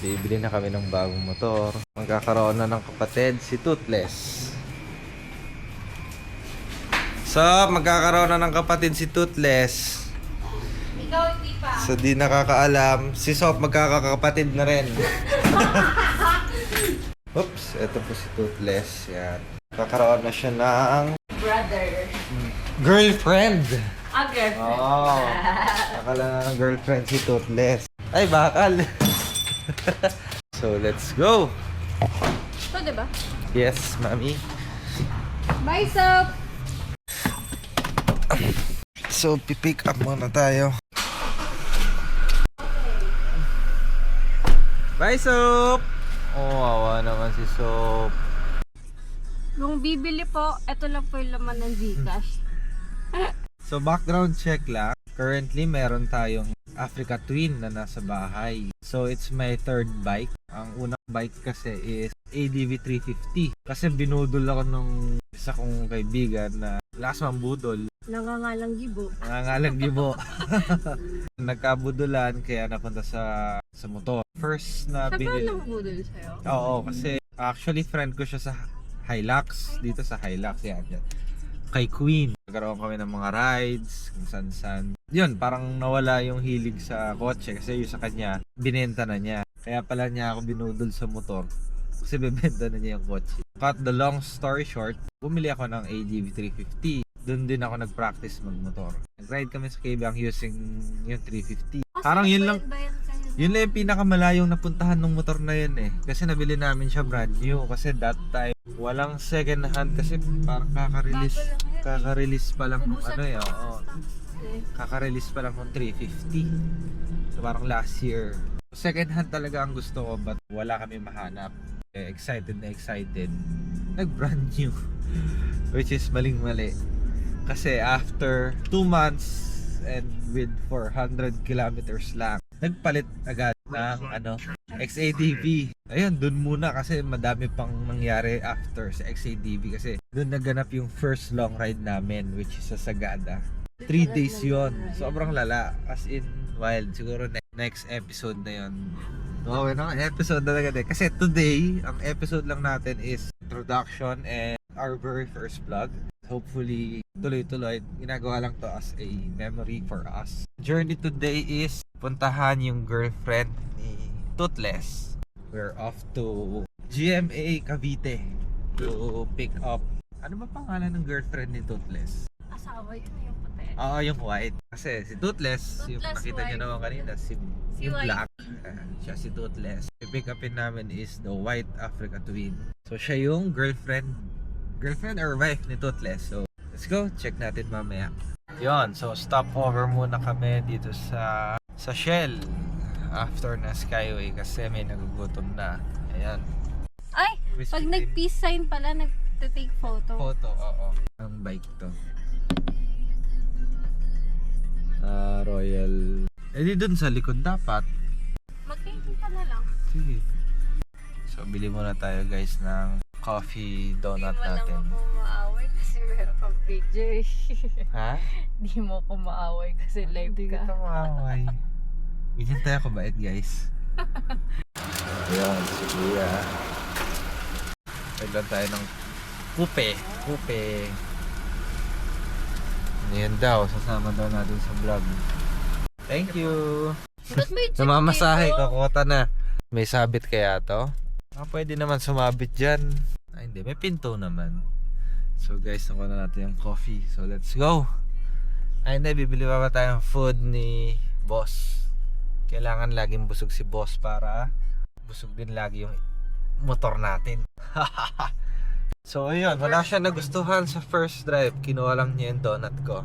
Bibili na kami ng bagong motor. Magkakaroon na ng kapatid si Toothless. So, magkakaroon na ng kapatid si Toothless. Ikaw hindi pa. So, di nakakaalam, si Sop magkakakapatid na rin. Oops, eto po si Toothless. Yan. Kakaroon na siya ng Brother. girlfriend. Girlfriend. Oo. Akala na ng girlfriend si Toothless. Ay, bakal. So, let's go. Ito, diba? Yes, mami. Bye, Soap! So, pipick up muna tayo. Bye, Soap! Oh, awa naman si Soap. Nung bibili po, ito lang po yung laman ng Gcash. So, background check lang. Currently, meron tayong Africa Twin na nasa bahay. So, it's my third bike. Ang unang bike kasi is ADV 350. Kasi binudol ako nung isa kong kaibigan na lakas mambudol. Nangangalang gibo. Nangangalang gibo. Nagkabudulan kaya napunta sa motor. First na Siya ba binili. nang budol sa'yo? Oo, kasi actually friend ko siya sa Hilux. Dito sa Hilux. Yan. Kay Queen. Nagkaroon kami ng mga rides, kung saan-saan. Yun, parang nawala yung hilig sa kotse kasi yung sa kanya, binenta na niya. Kaya pala niya ako binudol sa motor kasi bebenta na niya yung kotse. Cut the long story short, bumili ako ng ADV 350. Doon din ako nag-practice magmotor. Nag-ride kami sa Kebang using yung 350. Parang yun lang. Yun lang yung pinakamalayong napuntahan ng motor na yun eh. Kasi nabili namin siya brand new. Kasi that time, walang second hand kasi parang kaka-release pa lang nung ano eh. Oo. Kaka-release pa lang nung 350. So parang last year. Second hand talaga ang gusto ko but wala kami mahanap. Excited na excited. Nag-brand new. Which is maling-mali. Kasi after 2 months and with 400 kilometers lang, nagpalit agad ng XADV. Ayun, dun muna kasi madami pang nangyari after sa XADV kasi dun naganap yung first long ride namin which is sa Sagada. 3 days yon. Sobrang lala. As in, wild. Siguro next episode na yon. Okay na, episode na agad eh. Kasi today, ang episode lang natin is introduction and our very first vlog. Hopefully, tuloy-tuloy. Ginagawa lang to as a memory for us. Journey today is puntahan yung girlfriend ni Toothless. We're off to GMA Cavite to pick up. Ano ba pangalan ng girlfriend ni Toothless? Asawa yun yung puti. Oo, yung white. Kasi si Toothless, yung Toothless nakita nyo white. naman kanina, yung white. black. Siya si Toothless. I-pick upin namin is the white Africa Twin. So siya yung girlfriend or wife ni Toothless. So let's go, check natin mamaya. Yon, so stop over muna kami dito sa Shell after na Skyway kasi may nagugutom na. Ayan. Ay! Pag nag-peace sign pala, nag-take photo. Oo. Ang bike to. Royal. Di dun sa likod dapat. Mag-camping ka na lang. Sige. So bili muna tayo guys ng coffee donut Di mo natin. lang ako maaway kasi meron kang video eh. Ha? Di mo ko maaway kasi live Hindi ka. kita maaway. Ganyan tayo kabait guys. Ayan, si Kuya. Paglan tayo ng kupe. Ayan daw, sasama daw natin sa vlog. Thank you. Ba't may chip Namamasahe, dito? kakota na. May sabit kaya to? Pwede naman sumabit dyan. Ay hindi, may pinto naman. So guys, nakuha na natin yung coffee. So let's go. Ay hindi, bibili pa tayong food ni boss. Kailangan laging busog si boss para busog din lagi yung motor natin. So ayun, wala siya nagustuhan sa first drive. Kinuha lang niya yung donut ko.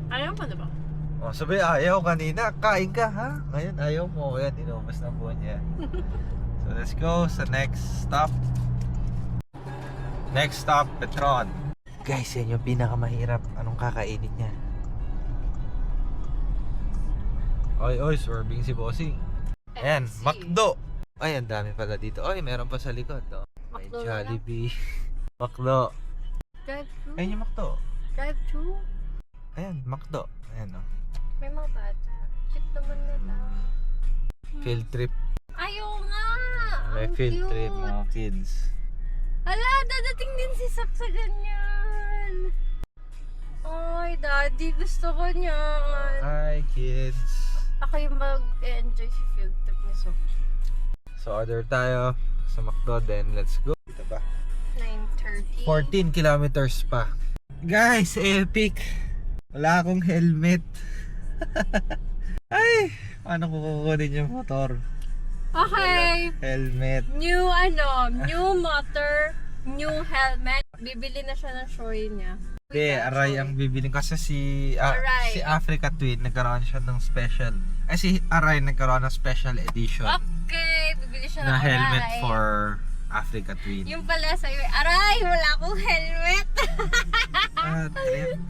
Ayaw pa diba? Oh, sabi ayaw kanina, kain ka ha? Ngayon ayaw mo, yan, inubos na po niya. So let's go sa next stop. Next stop, Petron. Guys, yan yung pinakamahirap. Anong kakainin niya? Oy, swerving si Bossing. Ayan, FC. McDo. Ay, ang dami pala dito. Ay, meron pa sa likod. Oh. May McDo na Jollibee. McDo. Drive-thru? Ayun yung McDo. Drive-thru? Ayan, McDo. Ayan oh. May mga bata. Cute naman nila. Field trip. Ayaw nga! May Ang field trip cute. mga kids. Ala, dadating din si Sak sa ganyan. Ay, daddy, gusto ko niyan. Hi kids. Ako yung mag-enjoy sa field trip ni Sok. So order tayo sa McDo, then let's go. Dito ba? 9:30. 14 kilometers pa. Guys, epic. Wala akong helmet. Ay, paano ko kukunin yung motor? Okay. Helmet. New motor, new helmet. Bibili na siya ng showy niya. Hindi, Aray ang bibiling kasi si Aray. si Africa Twin nagkaroon siya ng special. Ay si Aray nagkaroon ng special edition Okay, bibili siya na ng helmet Aray. for Africa Twin. Yung pala sa'yo, aray, wala akong helmet. Trip.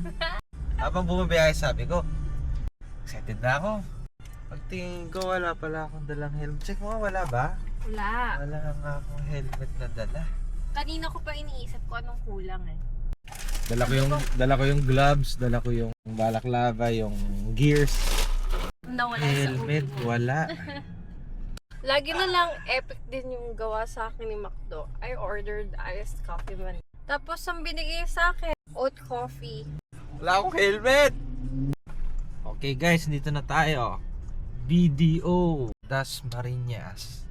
Habang bumabiyahe sabi ko, excited na ako. Pagtingin ko wala pala akong dalang helmet. Check mo, wala ba? Wala. Wala nga akong helmet na dala. Kanina ko pa iniisip ko anong kulang eh. Dala ko yung gloves, dala ko yung balaklava, yung gears. Nawala Helmet, sa ulo. wala. Lagi na lang epic din yung gawa sa akin ni McDo. I ordered iced coffee man. Tapos ang binigay sa akin, oat coffee. Wala akong helmet! Okay guys, dito na tayo. BDO Das Marinas.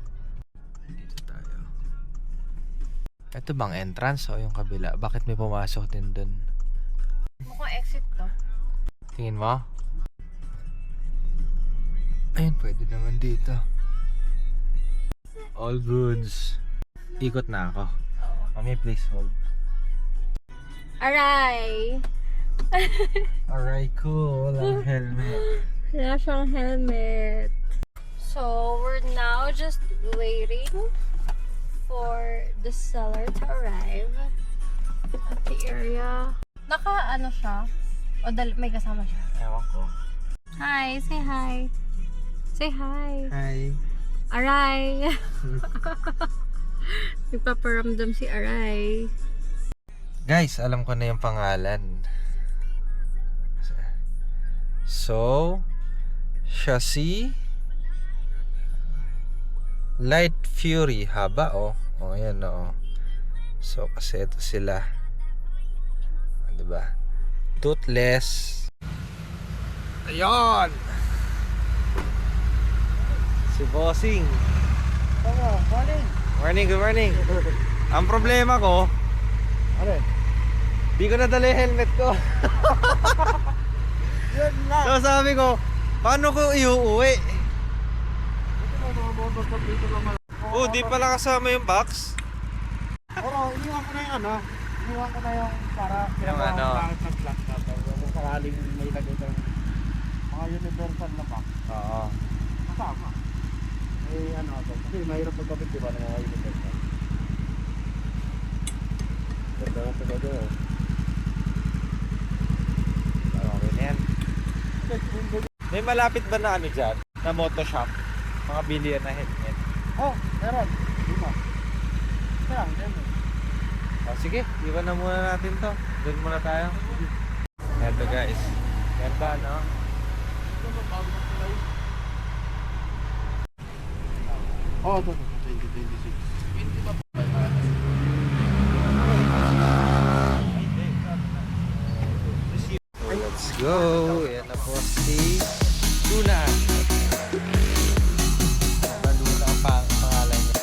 Dito tayo. Ito bang entrance o yung kabila? Bakit may pumasok din dun? Mukhang exit to. Tingin mo? Ayun, pwede naman dito. All goods. Ikot na ako. Mami, please hold. Aray! Alright, cool. Walang helmet. Wala siyang helmet. So, we're now just waiting for the seller to arrive at the area. Naka-ano siya? O may kasama siya? Ewan ko. Hi! Say hi! Say hi! Hi. Aray! Nagpaparamdam si Aray. Guys, alam ko na yung pangalan. So, siya si Light Fury. Haba, oh. Oh, ayan, oh. So, kasi ito sila. Diba? Toothless. Ayun! Si Bossing. Morning. Morning, good morning. Ang problema ko, Ano? di ko nadala yung helmet ko. Yun lang. So sabi ko, paano ko iuuwi? Oh, di pala kasama yung box. Oo, iniwan ko na yung ano. Iniwan ko na yung para Yung ano. pangit ng flash na to. Kung sakaling may lagay ng mga universal na box. Oo. Kasama. May ano to. Kasi mahirap magkapit diba ng mga universal. Ganda nga ito doon. Okay na yan. May malapit ba na ano dyan? Na moto shop? Mga bilihan na helmet. Oh, meron. Lima. Kaya, dyan. Oh, sige, iwan na muna natin to. Doon muna tayo. Eto guys. Ganda, no? Oh, ito. 2026. So, let's go. Yan na po si Luna. Luna ang pangalan niya.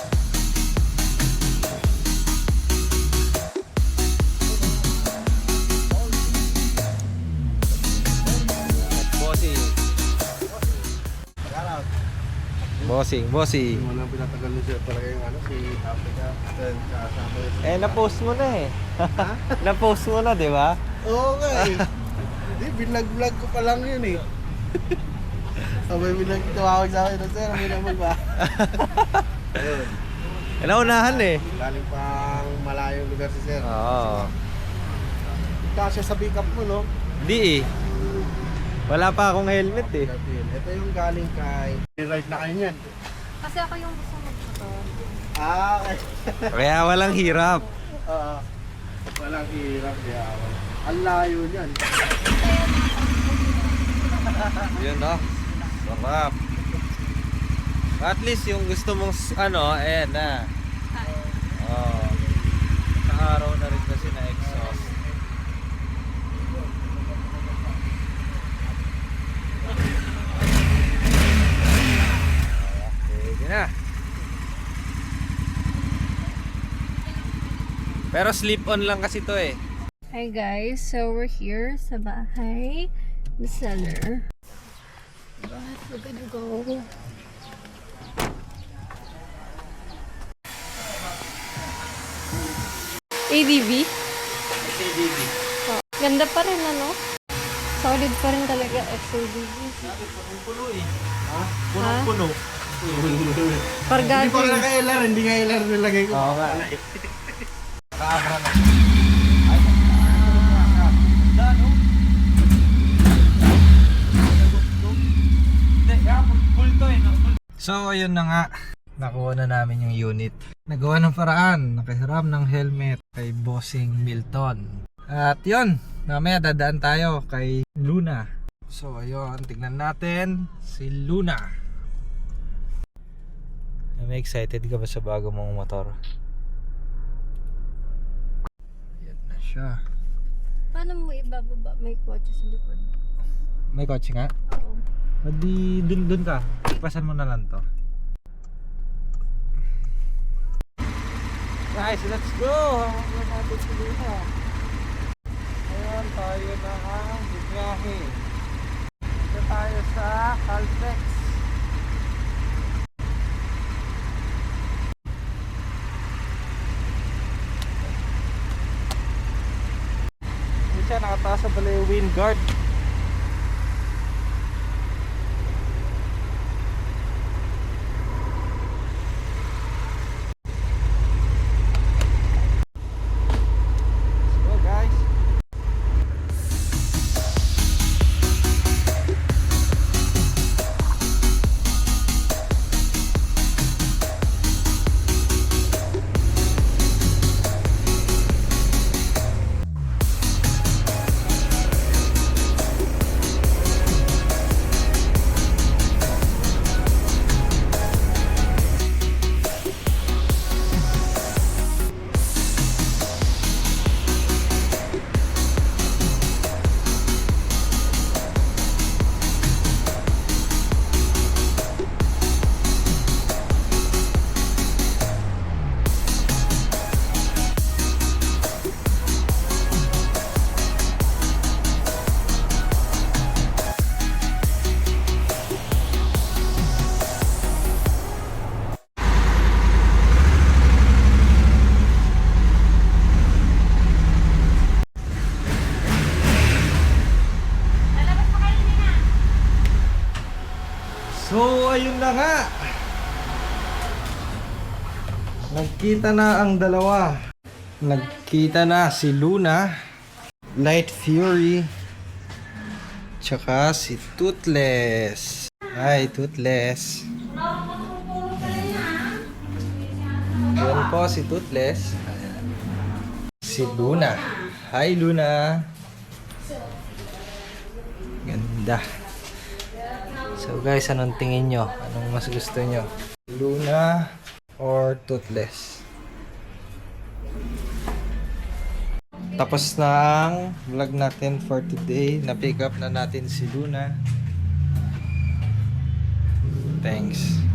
Bossing. Bossing. Walang pinatagal na siya talaga yung ano, si Africa. Then, kasama yun. Na-post mo na eh. Na-post mo na, di ba? Oo nga eh. Hindi, binag-vlog ko pa lang yun eh. Sabay tumawag sa akin, sir, may naman ba? Ayun. Naunahan eh. Galing pang malayong lugar si sir. Oo. Kasya sa pick up mo, no? Di eh. Wala pa akong helmet eh. Ito yung galing kay... Ride na kayo niyan. Kasi ako yung gusto mag-motor. Ah, okay. Kaya walang hirap. Walang hirap niya. Ang layo niyan. Yun no. Sarap. At least yung gusto mong ano, ayan na. Oh. Sa araw na rin kasi na exhaust. Pwede na. Pero slip on lang kasi to eh. Hi guys, so we're here sa bahay the seller. But we're gonna go. ADV? ADV. Oh, ganda pa rin ano? Solid pa rin talaga SADV. Punong-puno eh. Ha? Punong-puno. Hindi Pargagi. pa ka LR, hindi nga LR nilagay ko. Oo nga. Kaabra na. So ayun na nga, nakuha na namin yung unit. Nagawa ng paraan, nakahiram ng helmet kay Bossing Milton. At yun, mamaya dadaan tayo kay Luna. So ayun, tignan natin si Luna. May excited ka ba sa bago mong motor? Yan na siya. Paano mo ibababa? May kotse sa likod. May kotse nga? Oo. O di dun ka. Ipasan mo na lang to. Guys, let's go! Hawak na natin si Luna. Ayan, tayo na ang biyahe. Dito tayo sa Caltex. Hindi siya nakataas sa pala yung wind guard. Let's go guys. So, ayun na nga. Nagkita na ang dalawa. Nagkita na si Luna, Light Fury, tsaka si Toothless. Hi, Toothless. Yan po si Toothless. Si Luna. Hi, Luna. Ganda. So guys, anong tingin nyo? Anong mas gusto nyo? Luna or Toothless? Tapos na ang vlog natin for today. Na-pick up na natin si Luna. Thanks.